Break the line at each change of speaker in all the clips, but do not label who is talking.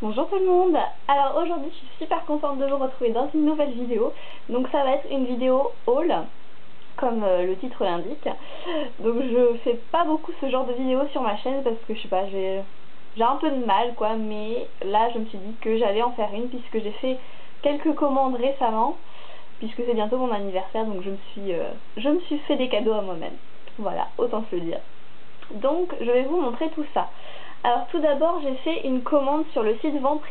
Bonjour tout le monde. Alors aujourd'hui je suis super contente de vous retrouver dans une nouvelle vidéo. Donc ça va être une vidéo haul, comme le titre l'indique. Donc je fais pas beaucoup ce genre de vidéo sur ma chaîne parce que je sais pas, j'ai un peu de mal quoi. Mais là je me suis dit que j'allais en faire une puisque j'ai fait quelques commandes récemment. Puisque c'est bientôt mon anniversaire, donc je me suis fait des cadeaux à moi-même. Voilà, autant se le dire. Donc je vais vous montrer tout ça. Alors tout d'abord j'ai fait une commande sur le site vente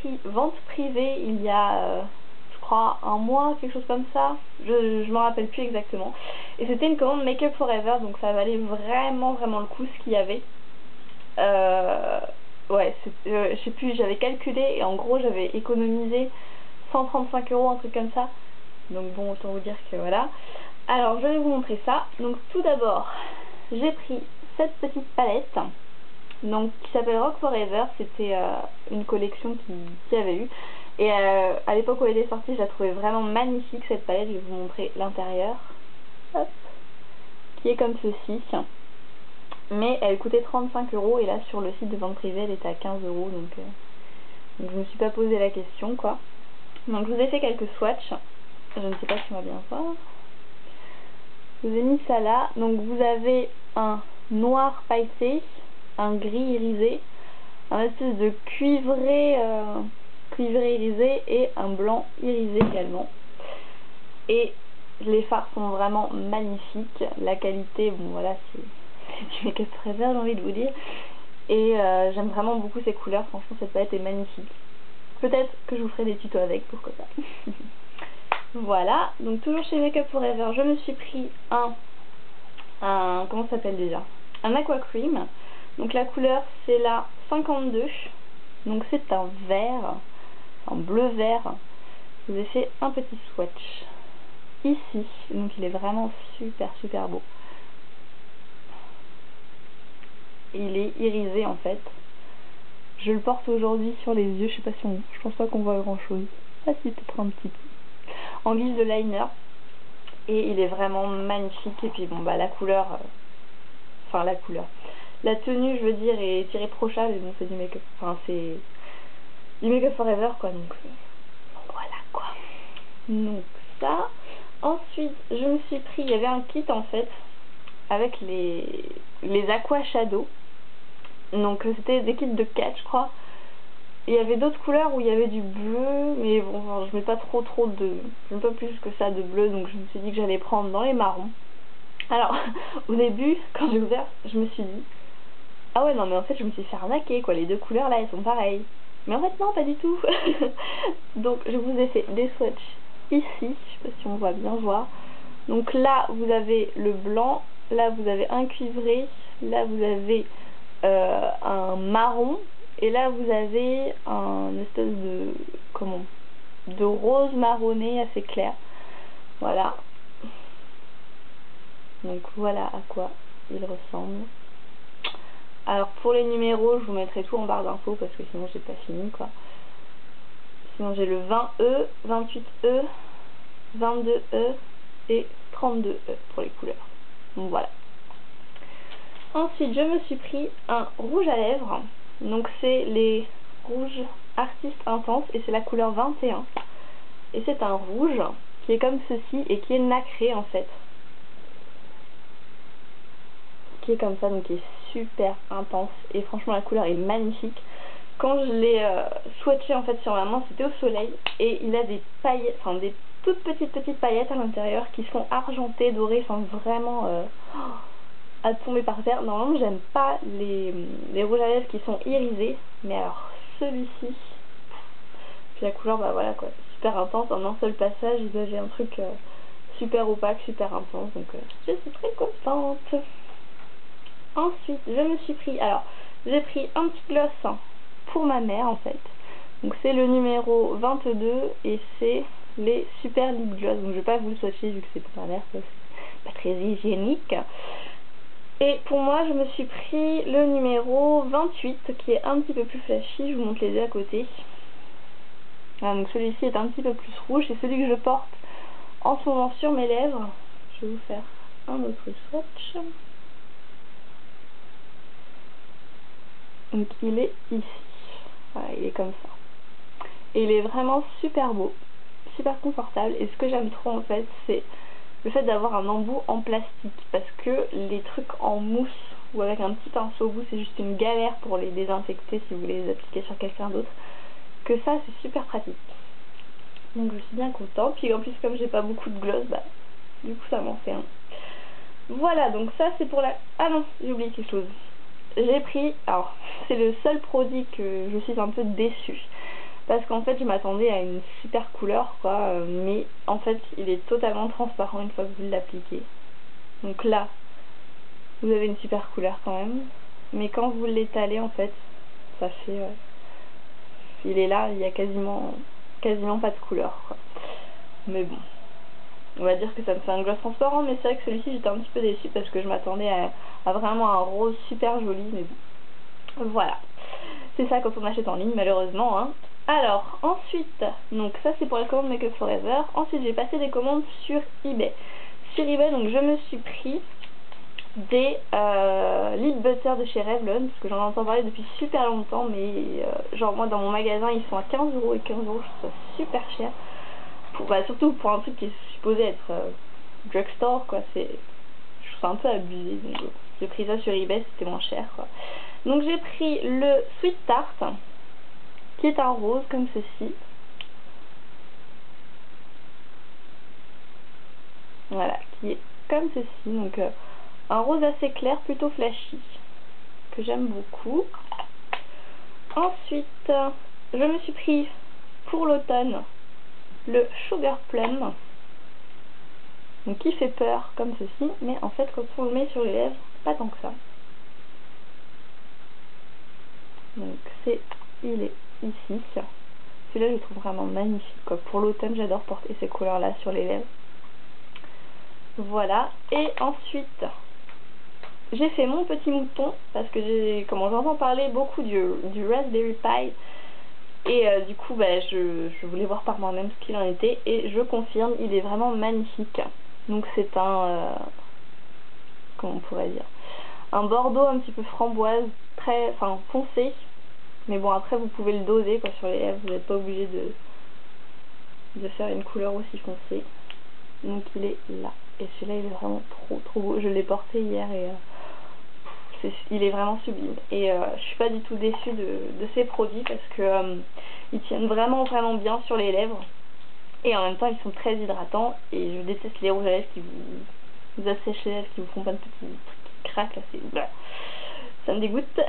privée il y a je crois un mois, quelque chose comme ça, je me rappelle plus exactement. Et c'était une commande Make Up For Ever, donc ça valait vraiment le coup ce qu'il y avait. Ouais, je sais plus, j'avais calculé et en gros j'avais économisé 135 €, un truc comme ça. Donc bon, autant vous dire que voilà. Alors je vais vous montrer ça. Donc tout d'abord j'ai pris cette petite palette donc qui s'appelle Rock Forever. C'était une collection qui avait eu et à l'époque où elle était sortie je la trouvais vraiment magnifique cette palette. Je vais vous montrer l'intérieur, qui est comme ceci, mais elle coûtait 35 € et là sur le site de vente privée elle était à 15 €, donc je me suis pas posé la question quoi. Donc je vous ai fait quelques swatchs, je ne sais pas si on va bien voir. Je vous ai mis ça là. Donc vous avez un noir pailleté, un gris irisé, un espèce de cuivré irisé et un blanc irisé également. Et les fards sont vraiment magnifiques. La qualité, bon voilà, c'est du Make Up For Ever, j'ai envie de vous dire. Et j'aime vraiment beaucoup ces couleurs. Franchement cette palette est magnifique. Peut-être que je vous ferai des tutos avec, pourquoi pas. Voilà, donc toujours chez Make Up For Ever, je me suis pris un comment ça s'appelle déjà, un Aqua Cream. Donc la couleur c'est la 52, donc c'est un vert, un bleu vert. Je vous ai fait un petit swatch ici, donc il est vraiment super beau. Il est irisé en fait. Je le porte aujourd'hui sur les yeux, je sais pas si je pense pas qu'on voit grand chose. Ah si, peut-être un petit peu. En guise de liner. Et il est vraiment magnifique. Et puis bon bah la couleur, enfin la couleur. La tenue je veux dire est irréprochable. Et bon c'est du make-up, enfin c'est du Make Up For Ever quoi. Donc voilà quoi. Donc ça. Ensuite je me suis pris, il y avait un kit en fait avec les Aqua Shadow. Donc c'était des kits de 4 je crois. Il y avait d'autres couleurs où il y avait du bleu, mais bon, enfin, je mets pas je mets pas plus que ça de bleu, donc je me suis dit que j'allais prendre dans les marrons. Alors, au début, quand j'ai ouvert, je me suis dit, ah ouais, non, mais en fait, je me suis fait arnaquer, quoi, les deux couleurs là, elles sont pareilles. Mais en fait, non, pas du tout. Donc, je vous ai fait des swatchs ici, je sais pas si on va bien voir. Donc là, vous avez le blanc, là, vous avez un cuivré, là, vous avez un marron. Et là vous avez un espèce de rose marronné assez clair. Voilà. Donc voilà à quoi il ressemble. Alors pour les numéros, je vous mettrai tout en barre d'infos parce que sinon j'ai pas fini quoi. Sinon j'ai le 20E, 28E, 22E et 32E pour les couleurs. Donc voilà. Ensuite je me suis pris un rouge à lèvres. Donc c'est les rouges Artiste Intense et c'est la couleur 21. Et c'est un rouge qui est comme ceci et qui est nacré en fait. Qui est comme ça, donc qui est super intense. Et franchement la couleur est magnifique. Quand je l'ai swatché en fait sur ma main, c'était au soleil. Et il a des paillettes, enfin des toutes petites paillettes à l'intérieur qui sont argentées, dorées, enfin vraiment à tomber par terre. Normalement j'aime pas les rouges à lèvres qui sont irisés. Mais alors celui-ci, puis la couleur bah voilà quoi, super intense, en un seul passage il dégage un truc super opaque, super intense, donc je suis très contente. Ensuite je me suis pris, alors j'ai pris un petit gloss pour ma mère en fait, donc c'est le numéro 22 et c'est les super lip gloss, donc je vais pas vous le swatcher vu que c'est pour ma mère, c'est pas très hygiénique. Et pour moi je me suis pris le numéro 28 qui est un petit peu plus flashy, je vous montre les deux à côté. Voilà, donc celui-ci est un petit peu plus rouge, c'est celui que je porte en ce moment sur mes lèvres. Je vais vous faire un autre swatch. Donc il est ici, voilà, il est comme ça. et il est vraiment super beau, super confortable. Et ce que j'aime trop en fait, c'est le fait d'avoir un embout en plastique, parce que les trucs en mousse ou avec un petit pinceau au bout, c'est juste une galère pour les désinfecter si vous voulez les appliquer sur quelqu'un d'autre. Que ça, c'est super pratique. Donc je suis bien contente. Puis en plus, comme j'ai pas beaucoup de gloss, bah du coup ça m'en fait un. Voilà, donc ça c'est pour la... Ah non, j'ai oublié quelque chose. J'ai pris... Alors, c'est le seul produit que je suis un peu déçue. Parce qu'en fait, je m'attendais à une super couleur, quoi. Mais en fait, il est totalement transparent une fois que vous l'appliquez. Donc là, vous avez une super couleur quand même. Mais quand vous l'étalez, en fait, ça fait... il est là, il y a quasiment pas de couleur, quoi. Mais bon. On va dire que ça me fait un gloss transparent, mais c'est vrai que celui-ci j'étais un petit peu déçue parce que je m'attendais à vraiment un rose super joli, mais bon. Voilà. C'est ça quand on achète en ligne, malheureusement, hein. Alors, ensuite, donc ça c'est pour la commande Make Up Forever. Ensuite, j'ai passé des commandes sur eBay. Sur eBay, donc je me suis pris des lip butter de chez Revlon, parce que j'en entends parler depuis super longtemps, mais genre moi dans mon magasin ils sont à 15 € et 15 €, je trouve ça super cher. Bah, surtout pour un truc qui est supposé être drugstore, quoi, je trouve ça un peu abusé, donc j'ai pris ça sur eBay, c'était moins cher, quoi. Donc j'ai pris le Sweet Tart, qui est un rose comme ceci. Voilà, qui est comme ceci, donc un rose assez clair, plutôt flashy, que j'aime beaucoup. Ensuite, je me suis pris pour l'automne le Sugar Plum, donc qui fait peur comme ceci, mais en fait quand on le met sur les lèvres, pas tant que ça. Donc il est ici. Celui-là je le trouve vraiment magnifique, quoi. Pour l'automne j'adore porter ces couleurs là sur les lèvres. Voilà, et ensuite j'ai fait mon petit mouton parce que j'entends parler beaucoup du Raspberry Pi. Et du coup, bah, je voulais voir par moi-même ce qu'il en était. Et je confirme, il est vraiment magnifique. Donc c'est un... comment on pourrait dire, un bordeaux un petit peu framboise, très foncé. Mais bon, après, vous pouvez le doser, quoi, sur les lèvres. Vous n'êtes pas obligé de faire une couleur aussi foncée. Donc il est là. Et celui-là, il est vraiment trop beau. Je l'ai porté hier et... il est vraiment sublime. Et je suis pas du tout déçue de ces produits parce que ils tiennent vraiment bien sur les lèvres. Et en même temps, ils sont très hydratants. Et je déteste les rouges à lèvres qui vous assèchent les lèvres, qui vous font plein de petits trucs qui craquent. Là, ça me dégoûte.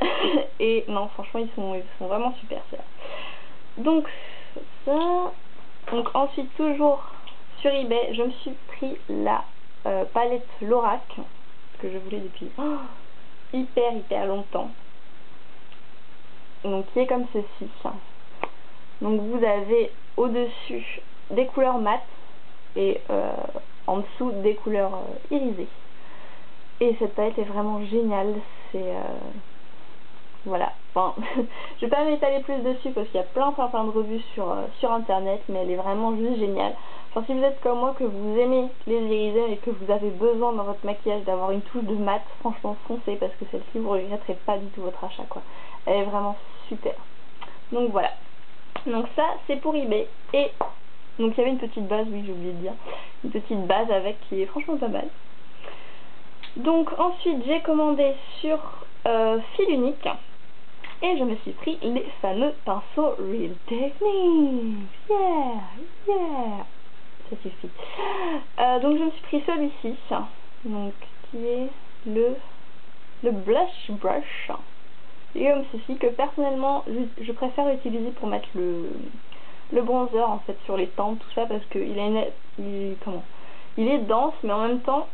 Et non, franchement, ils sont vraiment super, ça. Donc, ça. Donc, ensuite, toujours sur eBay, je me suis pris la palette Lorac, que je voulais depuis hyper longtemps. Donc, qui est comme ceci. Donc, vous avez au-dessus des couleurs mates et en dessous des couleurs irisées. Et cette palette est vraiment géniale. C'est voilà. Enfin, je vais pas m'étaler plus dessus parce qu'il y a plein de revues sur internet, mais elle est vraiment juste géniale. Enfin, si vous êtes comme moi, que vous aimez les irisés et que vous avez besoin dans votre maquillage d'avoir une touche de mat, franchement foncez parce que celle-ci vous regretterez pas du tout votre achat, quoi. Elle est vraiment super. Donc voilà. Donc ça c'est pour eBay. Et donc il y avait une petite base, oui j'ai oublié de dire, une petite base avec qui est franchement pas mal. Donc ensuite j'ai commandé sur fil unique et je me suis pris les fameux pinceaux Real Techniques. Yeah, ça suffit. Donc je me suis pris celui-ci, donc qui est le Blush Brush. Et comme ceci, que personnellement je préfère utiliser pour mettre le bronzer en fait sur les tempes, tout ça, parce que il est dense, mais en même temps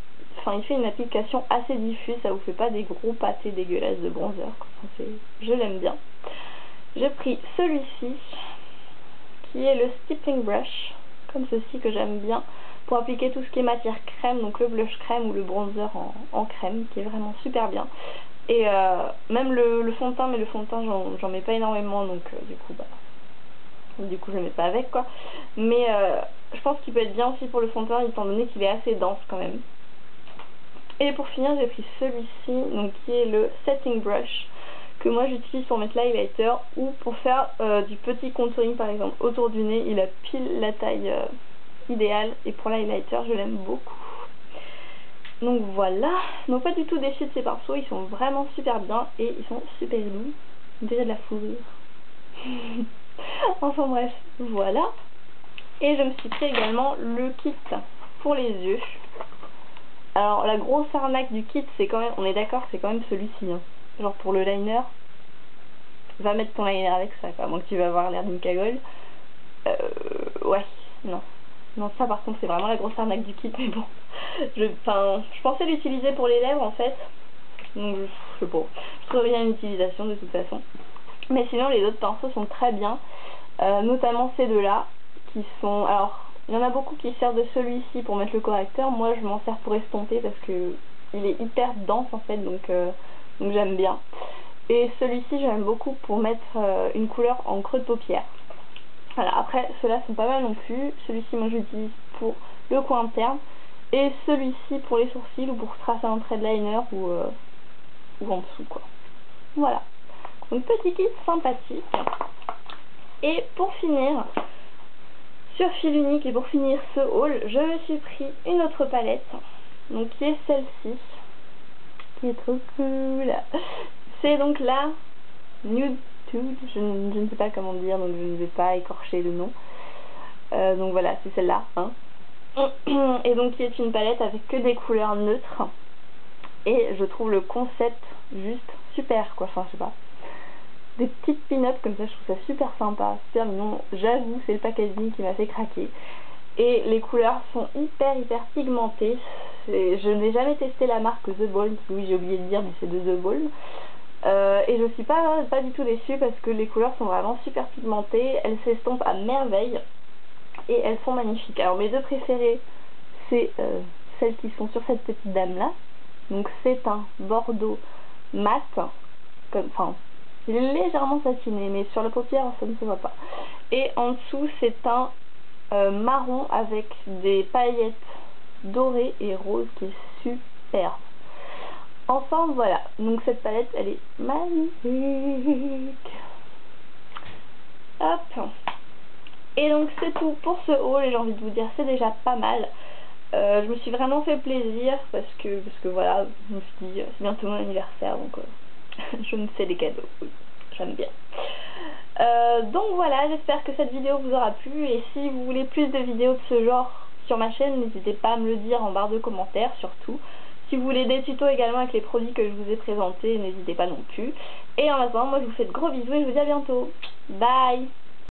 il fait une application assez diffuse, ça vous fait pas des gros pâtés dégueulasses de bronzer, quoi. Je l'aime bien. J'ai pris celui-ci qui est le Stippling Brush, comme ceci, que j'aime bien pour appliquer tout ce qui est matière crème, donc le blush crème ou le bronzer en crème, qui est vraiment super bien. Et même le fond de teint, mais le fond de teint j'en mets pas énormément, donc du coup je le mets pas avec, quoi. Mais je pense qu'il peut être bien aussi pour le fond de teint étant donné qu'il est assez dense quand même. Et pour finir j'ai pris celui-ci, donc qui est le Setting Brush, que moi j'utilise pour mettre l'highlighter ou pour faire du petit contouring par exemple autour du nez. Il a pile la taille idéale et pour l'highlighter je l'aime beaucoup. Donc voilà, donc pas du tout déçue de ces pinceaux, ils sont vraiment super bien et ils sont super doux. On dirait de la fourrure. Enfin bref, voilà. Et je me suis pris également le kit pour les yeux. Alors la grosse arnaque du kit, c'est quand même, on est d'accord, c'est quand même celui-ci. Hein. Genre pour le liner, va mettre ton liner avec ça, quoi, à moins que tu vas avoir l'air d'une cagole. Ouais, non. Non, ça par contre c'est vraiment la grosse arnaque du kit, mais bon. Je pensais l'utiliser pour les lèvres en fait. Donc je sais pas, je trouve bien une utilisation de toute façon. Mais sinon les autres pinceaux sont très bien. Notamment ces deux-là, qui sont... Alors, il y en a beaucoup qui servent de celui-ci pour mettre le correcteur. Moi je m'en sers pour estomper parce que il est hyper dense en fait, donc j'aime bien. Et celui-ci j'aime beaucoup pour mettre une couleur en creux de paupière. Voilà, après ceux-là sont pas mal non plus. Celui-ci moi j'utilise pour le coin interne. Et celui-ci pour les sourcils ou pour tracer un trait de liner ou en dessous quoi. Voilà. Donc petit kit sympathique. Et pour finir, sur fil unique et pour finir ce haul, je me suis pris une autre palette. Donc qui est celle-ci. Qui est trop cool. C'est donc la Nude Tude, je ne sais pas comment dire, donc je ne vais pas écorcher le nom. Donc voilà, c'est celle-là. Hein. Et donc qui est une palette avec que des couleurs neutres. Et je trouve le concept juste super quoi, enfin je sais pas. Des petites pin-up comme ça, je trouve ça super sympa, super mignon. J'avoue, c'est le packaging qui m'a fait craquer. Et les couleurs sont hyper pigmentées. Je n'ai jamais testé la marque The Ball, oui j'ai oublié de dire mais c'est de The Ball. Et je suis pas du tout déçue parce que les couleurs sont vraiment super pigmentées, elles s'estompent à merveille et elles sont magnifiques. Alors mes deux préférées, c'est celles qui sont sur cette petite dame là. Donc c'est un bordeaux mat, enfin il est légèrement satiné mais sur la paupière ça ne se voit pas. Et en dessous c'est un marron avec des paillettes dorées et roses qui est super. Enfin voilà, donc cette palette elle est magnifique. Hop. Et donc c'est tout pour ce haul et j'ai envie de vous dire c'est déjà pas mal. Je me suis vraiment fait plaisir parce que voilà, je me suis dit c'est bientôt mon anniversaire donc je me fais des cadeaux, oui, j'aime bien. Donc voilà, j'espère que cette vidéo vous aura plu et si vous voulez plus de vidéos de ce genre sur ma chaîne, n'hésitez pas à me le dire en barre de commentaires surtout. Si vous voulez des tutos également avec les produits que je vous ai présentés, n'hésitez pas non plus. Et en attendant, moi je vous fais de gros bisous et je vous dis à bientôt. Bye!